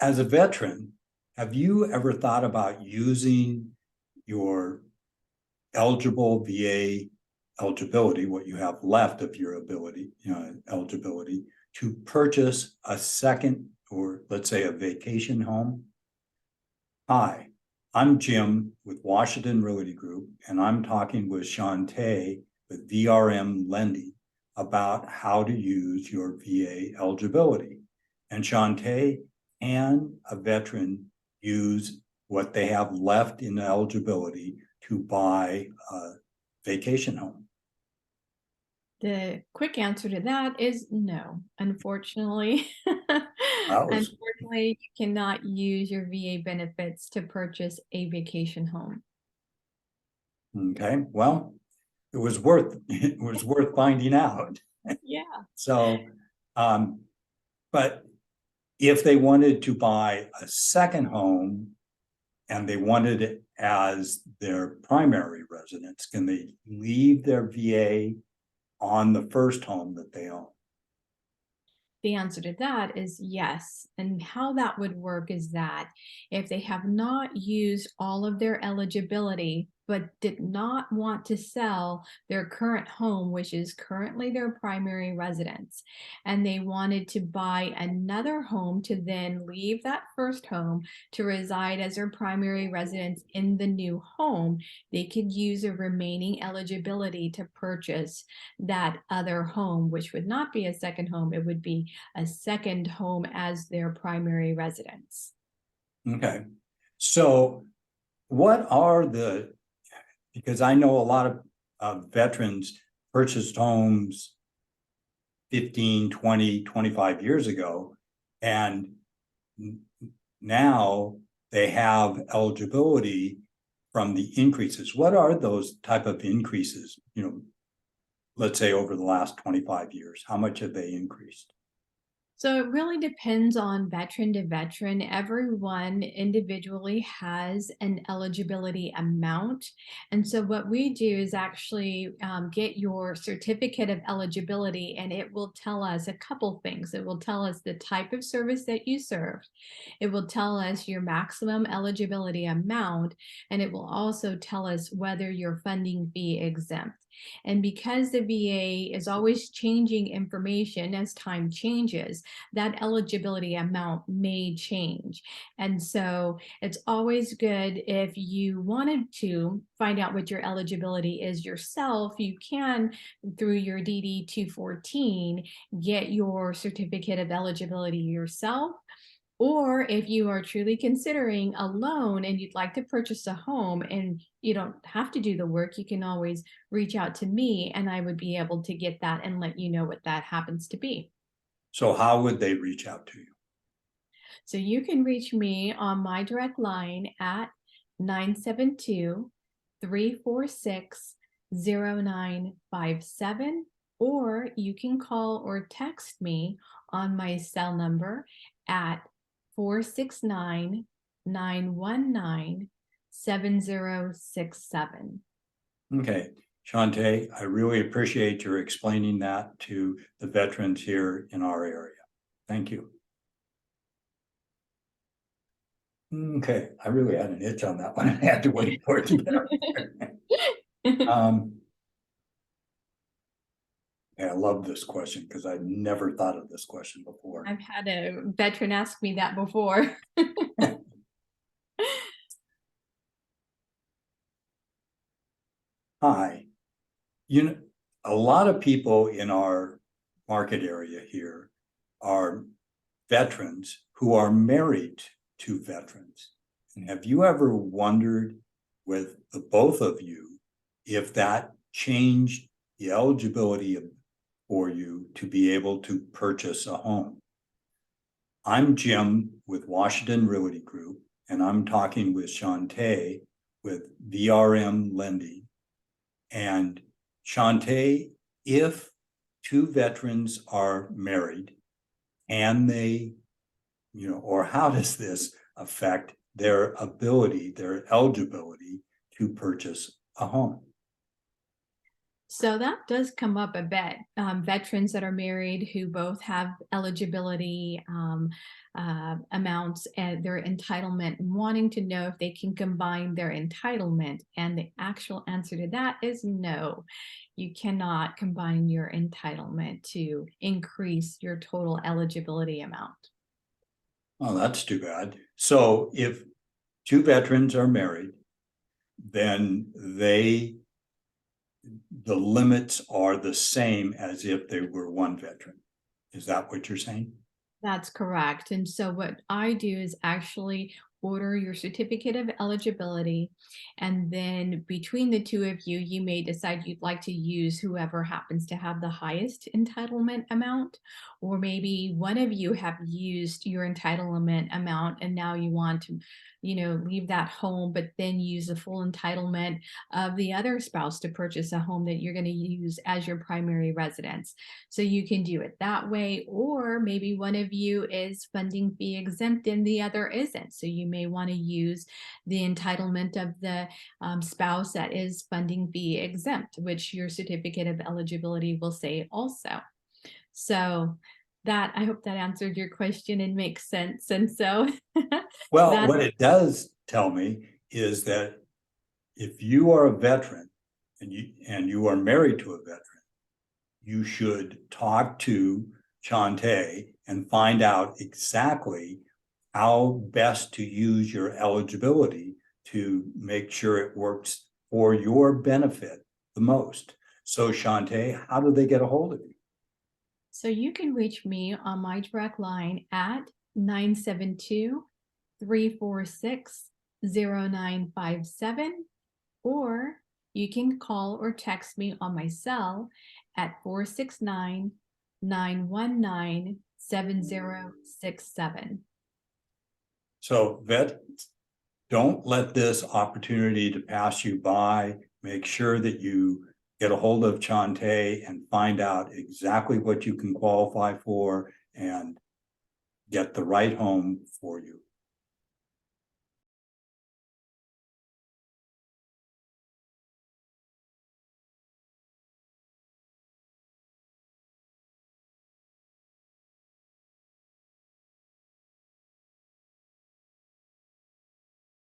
as a veteran, have you ever thought about using your eligible VA eligibility, what you have left of your eligibility, to purchase a second, or let's say a vacation home? Hi, I'm Jim with Washington Realty Group, and I'm talking with Shawnta with VRM Lending about how to use your VA eligibility. And Shawnta and a veteran use what they have left in eligibility to buy a vacation home? The quick answer to that is no, unfortunately. Was Unfortunately, you cannot use your VA benefits to purchase a vacation home. okay. Well, it was worth finding out. Yeah. So, but if they wanted to buy a second home and they wanted it as their primary residence, can they leave their VA on the first home that they own? The answer to that is yes. And how that would work is that if they have not used all of their eligibility, but did not want to sell their current home, which is currently their primary residence, and they wanted to buy another home to then leave that first home to reside as their primary residence in the new home, they could use a remaining eligibility to purchase that other home, which would not be a second home. It would be a second home as their primary residence. Okay. So what are because I know a lot of veterans purchased homes 15, 20, 25 years ago, and now they have eligibility from the increases. What are those type of increases? Let's say over the last 25 years, how much have they increased? So it really depends on veteran to veteran. Everyone individually has an eligibility amount. And so what we do is actually get your certificate of eligibility, and it will tell us a couple things. It will tell us the type of service that you served. It will tell us your maximum eligibility amount, and it will also tell us whether you're funding fee exempt. And because the VA is always changing information as time changes, that eligibility amount may change. And so it's always good, if you wanted to find out what your eligibility is yourself, you can, through your DD 214, get your certificate of eligibility yourself. Or if you are truly considering a loan and you'd like to purchase a home and you don't have to do the work, you can always reach out to me and I would be able to get that and let you know what that happens to be. So how would they reach out to you? So you can reach me on my direct line at 972-346-0957, or you can call or text me on my cell number at 469-919-7067. Okay, Shawnta, I really appreciate your explaining that to the veterans here in our area. Thank you. Okay, I really had an itch on that one. I had to wait for it to get up there. Yeah, I love this question because I never thought of this question before. I've had a veteran ask me that before. Hi, a lot of people in our market area here are veterans who are married to veterans. And have you ever wondered with the both of you if that changed the eligibility for you to be able to purchase a home? I'm Jim with Washington Realty Group, and I'm talking with Shawnta with VRM Lending. And Shawnta, if two veterans are married, and they, or how does this affect their ability, their eligibility to purchase a home? So that does come up a bit. Veterans that are married who both have eligibility amounts and their entitlement, wanting to know if they can combine their entitlement. And the actual answer to that is no. You cannot combine your entitlement to increase your total eligibility amount. Oh, that's too bad. So if two veterans are married, then the limits are the same as if they were one veteran. Is that what you're saying? That's correct. And so what I do is actually order your certificate of eligibility. And then between the two of you, you may decide you'd like to use whoever happens to have the highest entitlement amount, or maybe one of you have used your entitlement amount and now you want to, leave that home, but then use the full entitlement of the other spouse to purchase a home that you're going to use as your primary residence. So you can do it that way, or maybe one of you is funding fee exempt and the other isn't. So you may want to use the entitlement of the spouse that is funding fee exempt, which your certificate of eligibility will say also. So that, I hope that answered your question and makes sense. And so Well, that what it does tell me is that if you are a veteran and you are married to a veteran, you should talk to Shawnta and find out exactly how best to use your eligibility to make sure it works for your benefit the most. So Shawnta, how do they get a hold of you? So you can reach me on my direct line at 972-346-0957, or you can call or text me on my cell at 469-919-7067. So vets, don't let this opportunity to pass you by. Make sure that you get a hold of Shawnta and find out exactly what you can qualify for and get the right home for you.